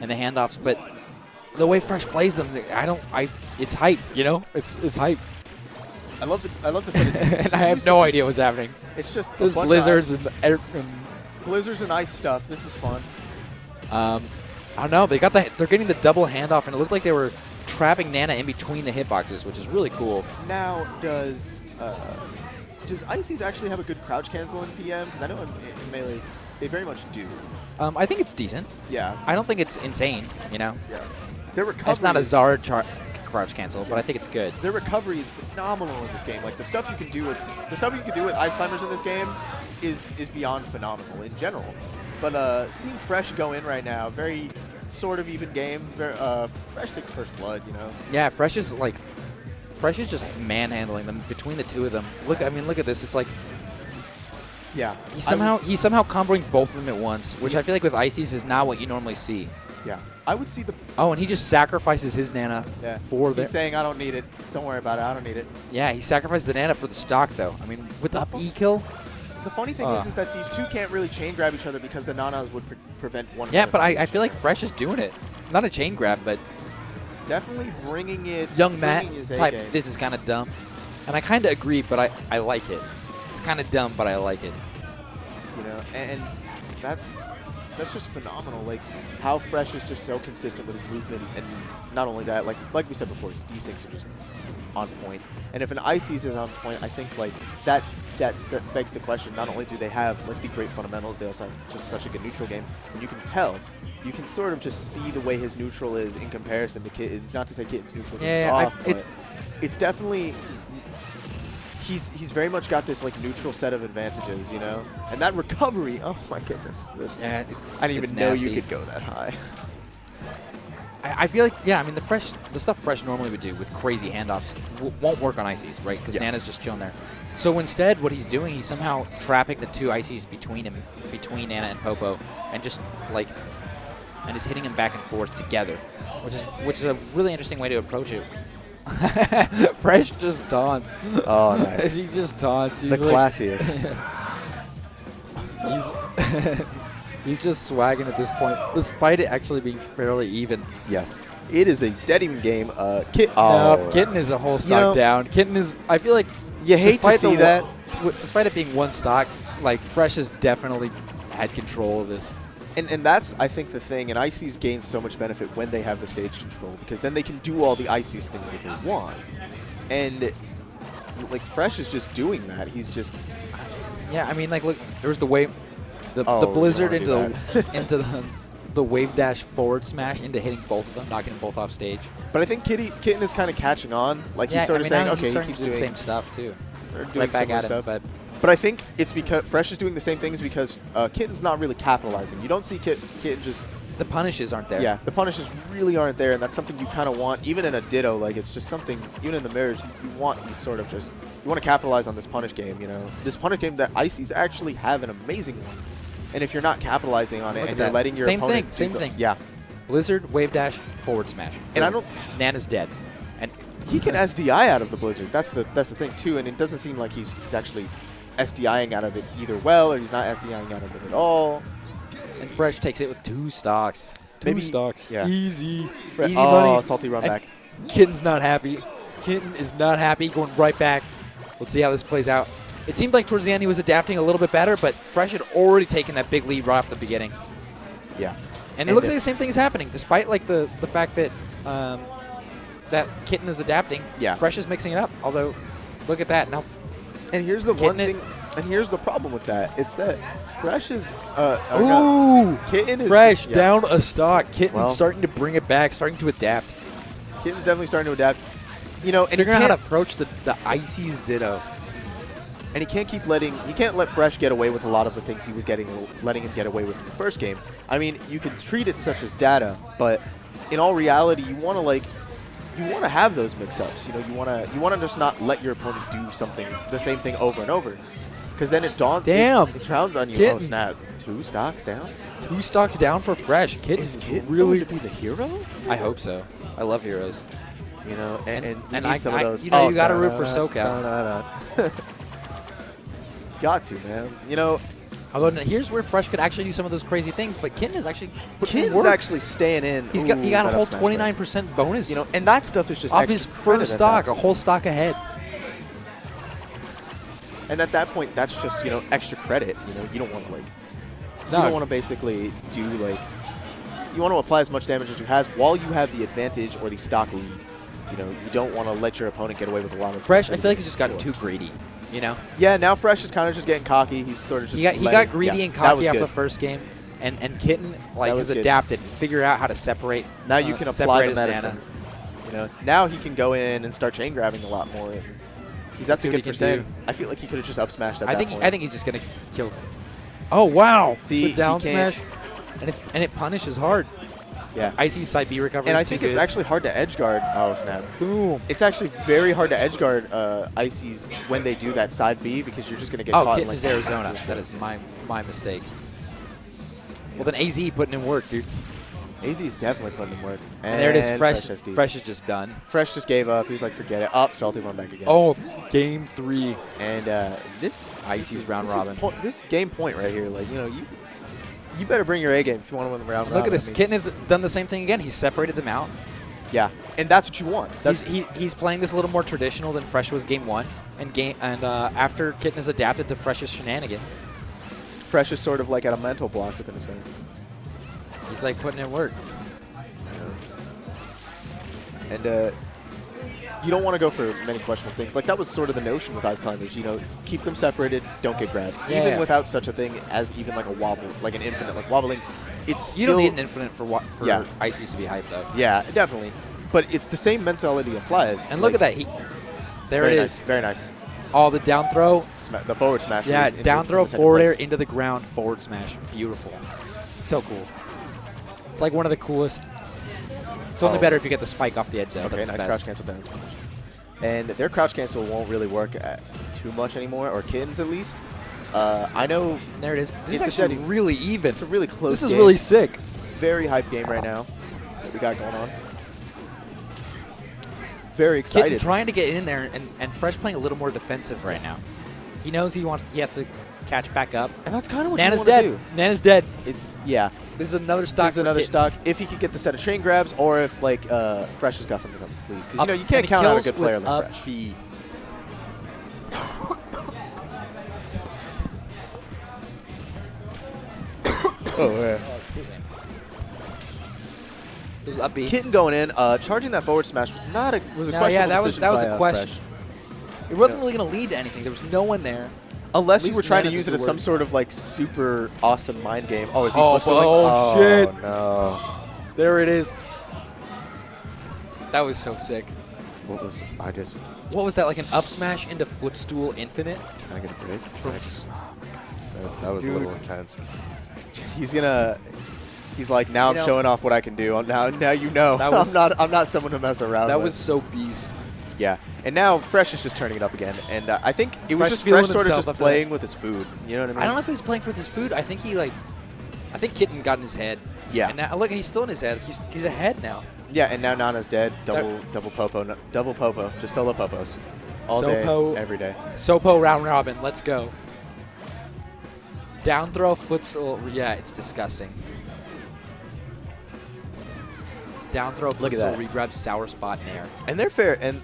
and the handoffs, but the way Phresh plays them, it's hype, you know? It's hype. I love the set of and I have no idea what's happening. It's just there's blizzards and blizzards and ice stuff. This is fun. I don't know. They're getting the double handoff, and it looked like they were trapping Nana in between the hitboxes, which is really cool. Now, does Icies actually have a good crouch cancel in PM? Because I know in Melee they very much do. I think it's decent. Yeah. I don't think it's insane, you know? Yeah. Their recovery it's not a Zard crouch cancel, but I think it's good. Their recovery is phenomenal in this game. Like the stuff you can do with ice climbers in this game is beyond phenomenal in general. But seeing Phresh go in right now, very sort of even game. Phresh takes first blood, you know. Yeah, Phresh is just manhandling them between the two of them. Look at this. It's like yeah. He's somehow comboing both of them at once, which I feel like with Icies is not what you normally see. Yeah. I would see the... Oh, and he just sacrifices his Nana for the... He's saying, I don't need it. Don't worry about it. I don't need it. Yeah, he sacrifices the Nana for the stock, though. I mean, with the E-kill... The funny thing is that these two can't really chain grab each other because the Nanas would prevent one of them. Yeah, but I feel like Phresh is doing it. Not a chain grab, but... Definitely bringing it... Young Matt type, this is kind of dumb. And I kind of agree, but I like it. It's kind of dumb, but I like it. You know, and that's just phenomenal. Like how Phresh is just so consistent with his movement, and not only that, like we said before, his D6 are just on point. And if an Icies is on point, I think like that begs the question. Not only do they have like the great fundamentals, they also have just such a good neutral game, and you can tell. You can sort of just see the way his neutral is in comparison to Kitten's. Not to say Kitten's neutral is off, but it's definitely. He's very much got this like neutral set of advantages, you know, and that recovery. Oh my goodness! I didn't even know you could go that high. I feel like I mean the stuff Phresh normally would do with crazy handoffs won't work on Icies, right? Because Nana's just chilling there. So instead, what he's doing, he's somehow trapping the two Icies between Nana and Popo, and just like is hitting him back and forth together, which is a really interesting way to approach it. Phresh just taunts. Oh, nice. He just taunts. He's the classiest. He's just swagging at this point, despite it actually being fairly even. Yes. It is a dead even game. No, Kitten is a whole stock down. Kitten is, I feel like... You hate to see that. Despite it being one stock, like, Phresh has definitely had control of this. And that's, I think, the thing. And Icies gain so much benefit when they have the stage control, because then they can do all the Icies things that they want. And, like, Phresh is just doing that. He's just... Yeah, I mean, like, look, there's the wave... The blizzard into the wave dash forward smash into hitting both of them, knocking them both off stage. But I think Kitten is kind of catching on. Like, he's sort of saying, okay, he keeps doing the same stuff, too. Right back at him, but I think it's because Phresh is doing the same things because Kitten's not really capitalizing. You don't see Kitten just... The punishes aren't there. Yeah, the punishes really aren't there, and that's something you kind of want. Even in a Ditto, like, it's just something, even in the mirrors, you want these sort of just... You want to capitalize on this punish game, you know? This punish game that Icies actually have an amazing one. And if you're not capitalizing on it and you're letting your opponent... Same thing. Yeah. Blizzard, wave dash, forward smash. And I don't... Nana's dead. And he can SDI out of the Blizzard. That's the thing, too. And it doesn't seem like he's actually SDIing out of it either well, or he's not SDIing out of it at all. And Phresh takes it with 2 stocks. Two stocks. Yeah. Easy money. Salty run back. Kitten's not happy. Kitten is not happy, going right back. Let's see how this plays out. It seemed like towards the end he was adapting a little bit better, but Phresh had already taken that big lead right off the beginning. Yeah. And it looks like the same thing is happening, despite like the fact that that Kitten is adapting. Yeah. Phresh is mixing it up. Although, look at that now. And here's the one thing. And here's the problem with that. It's that Phresh is... Kitten is... Phresh down a stock. Kitten starting to bring it back, starting to adapt. Kitten's definitely starting to adapt. You know, and figuring out how to approach the Icies Ditto. And he can't let Phresh get away with a lot of the things he was letting him get away with in the first game. I mean, you can treat it such as data, but in all reality, you want to have those mix-ups. You know, you want to just not let your opponent do the same thing over and over, because then it drowns on you. Kitten. Oh snap! 2 stocks down. 2 stocks down for Phresh. Kitten Is Kitten really going to be the hero? I hope so. I love heroes. You know, and I some of those. You know, you got to root for SoCal. Got to, man. You know, Although here's where Phresh could actually do some of those crazy things, but Kitten is actually putting in Kitten's work. actually staying in. He got a that whole up smash there. 29% bonus. You know, and that stuff is just off extra his credit first at stock, that a whole stock ahead. And at that point, that's just, you know, extra credit. You know, you don't want to, like, No. you don't want to basically do, like, you want to apply as much damage as you has while you have the advantage or the stock lead. You know, you don't want to let your opponent get away with a lot of Phresh, I feel like he's just gotten too greedy, you know? Yeah, now Phresh is kind of just getting cocky. He's sort of just He got greedy and that cocky was after good. the first game, and Kitten, like, That has was good. adapted and figured out how to separate. Now you can apply separate the his medicine. mana. You know, now he can go in and start chain grabbing a lot more. And that's See a what good he can percent. do. I feel like he could have just up smashed at I that think point. I think he's just gonna kill. Oh wow! See, the down he can't- smash, and it punishes hard. yeah. Icy's side B recovery. And I too think it's good. actually hard to edge guard. Oh snap! boom. It's actually very hard to edge guard Icies when they do that side B because you're just gonna get Oh, caught. Kitten in, is like, Arizona. That is my mistake. Well then, AZ putting in work, dude. AZ's definitely putting in work. And there it is. Phresh. SDs. Phresh is just done. Phresh just gave up. He's like, forget it. Up, Salty run back again. Oh, game 3. And this Icies round this is robin. this game point right here, like, you know, you better bring your A game if you want to win the round. Look at robin. this. I mean, Kitten has done the same thing again. He's separated them out. yeah, and that's what you want. That's He's playing this a little more traditional than Phresh was game 1, and after Kitten has adapted to Phresh's shenanigans, Phresh is sort of like at a mental block within a sense. he's like putting in work. And you don't want to go for many questionable things. Like, that was sort of the notion with Ice Climbers, you know, keep them separated, don't get grabbed. Yeah, even yeah. without such a thing as even like a wobble, like an infinite, like wobbling, it's You still... don't need an infinite for Yeah. Icies to be hyped up. Yeah, definitely. But it's the same mentality applies. And like, look at that. There very it nice, is. very nice. All the down throw. The forward smash. Yeah, into- down throw, into the forward air, place. into the ground, forward smash. Beautiful. So cool. It's like one of the coolest. It's only Oh. better if you get the spike off the edge, though. Okay, That's nice the crouch best. cancel down smash. And their crouch cancel won't really work too much anymore, or Kitten's at least. I know And there it is. This It's is a actually steady- really even. it's a really close This is game. really sick. Very hype game right now that we got going on. Very excited. Kitten trying to get in there, and Phresh playing a little more defensive right now. He knows he has to catch back up. And that's kind of what Nana's you want to dead. do. Nana's dead. It's, yeah. This is another stock. This is for another Kitten. stock. If he could get the set of chain grabs, or if, like, Phresh has got something up his sleeve. Because, you know, you And can't he count out a kills good player with like up Phresh. B. Oh, yeah. Excuse me. It was up B. Kitten going in, charging that forward smash was not a was a No, questionable yeah, that was decision by, a question. Phresh. It wasn't really going to lead to anything. There was no one there. Unless you Leaves were trying to Nana use to it do as some work. sort of like super awesome mind game. Oh, is he Oh, footstooling? oh, shit. No. There it is. That was so sick. What was I just? What was that, like an up smash into footstool infinite? Can I get a break? That was Dude. a little intense. He's gonna. He's like, now I'm know- showing off what I can do. Now you know. That was- I'm not someone to mess around That with. was so beast. Yeah. And now Phresh is just turning it up again. And I think it was Phresh just feeling Phresh sort of himself just after that. playing with his food. You know what I mean? I don't know if he was playing for his food. I think I think Kitten got in his head. Yeah. And now, look, he's still in his head. He's ahead now. Yeah, and now Nana's dead. Double popo, double popo, just solo popos, all Sopo. day, every day. Sopo round robin. Let's go. Down throw footstool. Yeah, it's disgusting. Down throw Look at footstool that. regrab sour spot in air. And they're fair, and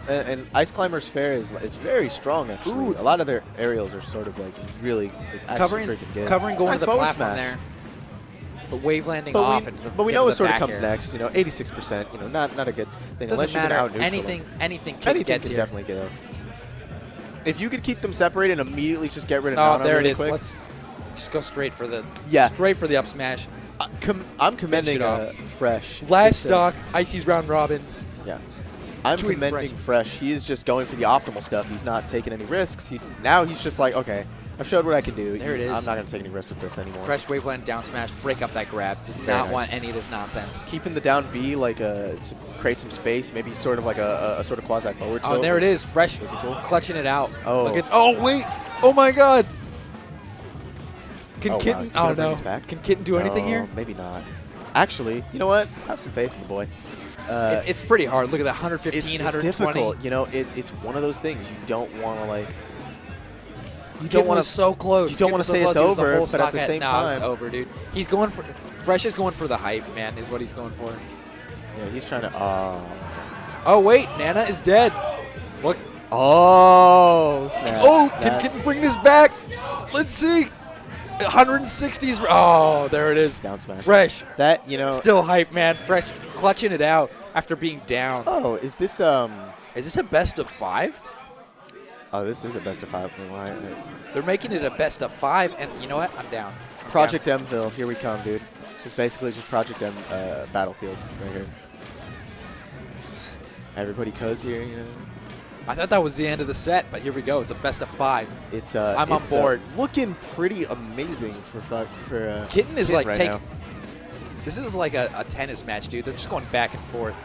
and Ice Climber's fair is very strong actually. Ooh. A lot of their aerials are sort of like really actually Covering freaking good. going Nice to the forward platform smash. there. But wave landing off. into the, but we into know the what sort of back comes air. next. You know, 86%. You know, not a good thing. Doesn't unless you can matter. out-neutral Anything them. Kitten Anything gets can here. definitely get out. If you could keep them separated and immediately just get rid of Oh, Nana there it really is. quick, Let's just go straight for the Yeah. straight for the up smash. I'm commending it off. Phresh. Last It's, stock, Icies round robin. Yeah. I'm Tweet commending Phresh. He is just going for the optimal stuff. He's not taking any risks. Now he's just like, okay, I've showed what I can do. There it is. I'm not going to take any risks with this anymore. Fresh waveland down smash, break up that grab. Does Very not nice. want any of this nonsense. Keeping the down B to create some space, maybe sort of like a sort of quasi forward tilt. Oh, there it is. Fresh Is he cool? clutching it out. Oh. Look, oh, wait. Oh, my God. Can Oh, wow. Kitten? Is he gonna Oh, bring no. us back? Can Kitten do anything No, here? Maybe not. Actually, you know what? Have some faith in the boy. It's pretty hard. Look at that 115, it's 120. difficult. You know, it's one of those things you don't want to like. You don't Kitten want was so close. You don't Kitten want was to so say it's close. He was the over, whole but at the stock same head. time, It's over, dude. He's going for Phresh is going for the hype, man. Is what he's going for. yeah, he's trying to. Oh wait, Nana is dead. What? Oh, snap. Oh, can Kitten bring this back? Let's see. 160s. Oh, there it is. Down smash. Phresh. That, you know. Still hype, man. Phresh clutching it out after being down. Oh, is this Is this a best of 5? Oh, this is a best of 5. They're making it a best of 5, and you know what? I'm down. Project Mville, here we come, dude. It's basically just Project M Battlefield right here. Just everybody cozy here, you know. I thought that was the end of the set, but here we go. It's a best of 5. It's I'm on board. Looking pretty amazing for Kitten is like right taking. now. This is like a tennis match, dude. They're just going back and forth.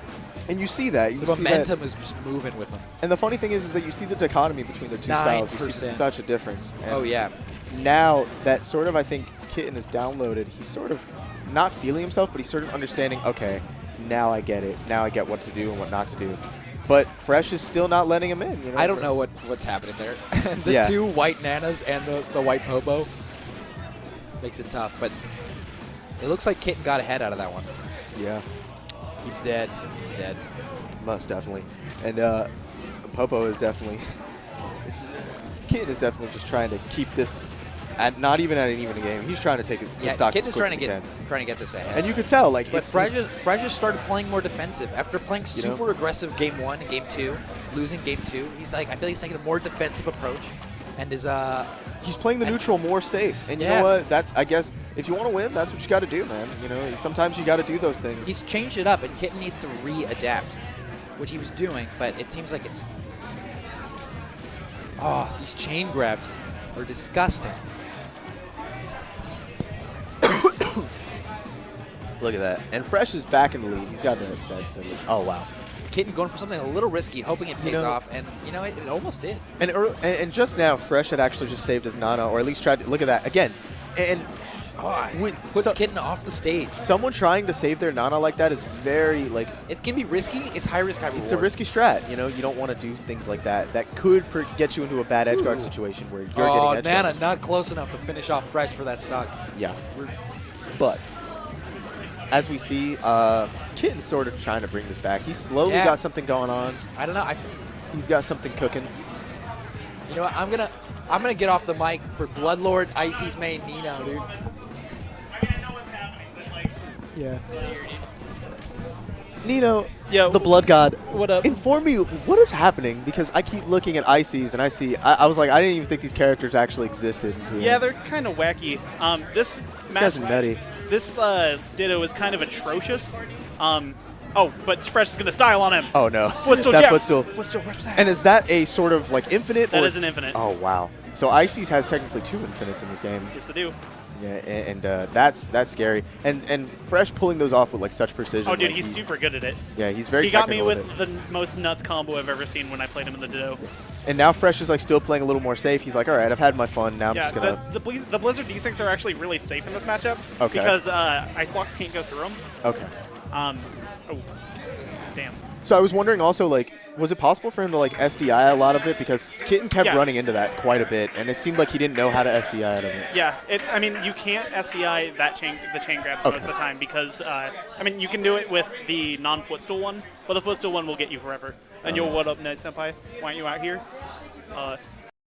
And you see that. The momentum is just moving with them. And the funny thing is that you see the dichotomy between their two styles. You see 9%. such a difference. And Oh yeah. now that sort of, I think, Kitten is downloaded, he's sort of not feeling himself, but he's sort of understanding, okay, now I get it. Now I get what to do and what not to do. But Phresh is still not letting him in. You know? I don't know what's happening there. The two white Nanas and the white Popo makes it tough, but it looks like Kitten got ahead out of that one. Yeah. He's dead. He's dead. Most definitely. And Popo is definitely Kitten is definitely just trying to keep this at not even at an even game. He's trying to take the stock Kitten's as quick as he can. trying to get this ahead. And you could tell, like, But Phresh just started playing more defensive. After playing You know? super aggressive game 1 and game 2, losing game 2, he's like, I feel like he's taking a more defensive approach, and is he's playing the neutral more safe. And you know what? That's, I guess, if you want to win, that's what you got to do, man. You know, sometimes you got to do those things. he's changed it up, and Kitten needs to readapt, which he was doing, but it seems like it's. Oh, these chain grabs are disgusting. Look at that. And Phresh is back in the lead. He's got the lead. Oh, wow. Kitten going for something a little risky, hoping it pays off, and you know it almost did. And just now, Phresh had actually just saved his Nana, or at least tried to. Look at that. Again. And Puts Kitten off the stage. Someone trying to save their Nana like that is very, like. It can be risky. It's high risk, high reward. It's a risky strat. You know, you don't want to do things like that. That could get you into a bad edge guard situation where you're getting edge Nana guard. not close enough to finish off Phresh for that stock. Yeah. But as we see, Kitten's sort of trying to bring this back. He's slowly got something going on. I don't know. He's got something cooking. You know what? I'm gonna get off the mic for Bloodlord Icies main Nino, dude. I mean, I know what's happening, but like. Yeah. Nino, Yo, the Blood God. What up? Inform me what is happening, because I keep looking at Icies and I was like, I didn't even think these characters actually existed. Yeah, they're kind of wacky. These guys are nutty. This Ditto is kind of atrocious. But Phresh is gonna style on him. Oh no. Footstool that jab. footstool. Footstool, where's that? And is that a sort of like infinite? That or? is an infinite. Oh wow. So Icies has technically 2 infinites in this game. Yes, they do. Yeah, and that's scary. And Phresh pulling those off with like such precision. Oh, dude, like, he's super good at it. Yeah, he's very. He got me technical with it. the most nuts combo I've ever seen when I played him in the Ditto. And now Phresh is like still playing a little more safe. He's like, all right, I've had my fun. Now I'm Yeah, just gonna. the Blizzard D6 are actually really safe in this matchup. Okay. Because Ice Blocks can't go through them. Okay. Oh, damn. So I was wondering also, like, was it possible for him to like SDI a lot of it, because Kitten kept running into that quite a bit, and it seemed like he didn't know how to SDI out of it. Yeah, I mean, you can't SDI the chain grabs most of the time because, I mean, you can do it with the non-footstool one, but the footstool one will get you forever. And you'll what up, Ned Senpai? Why aren't you out here?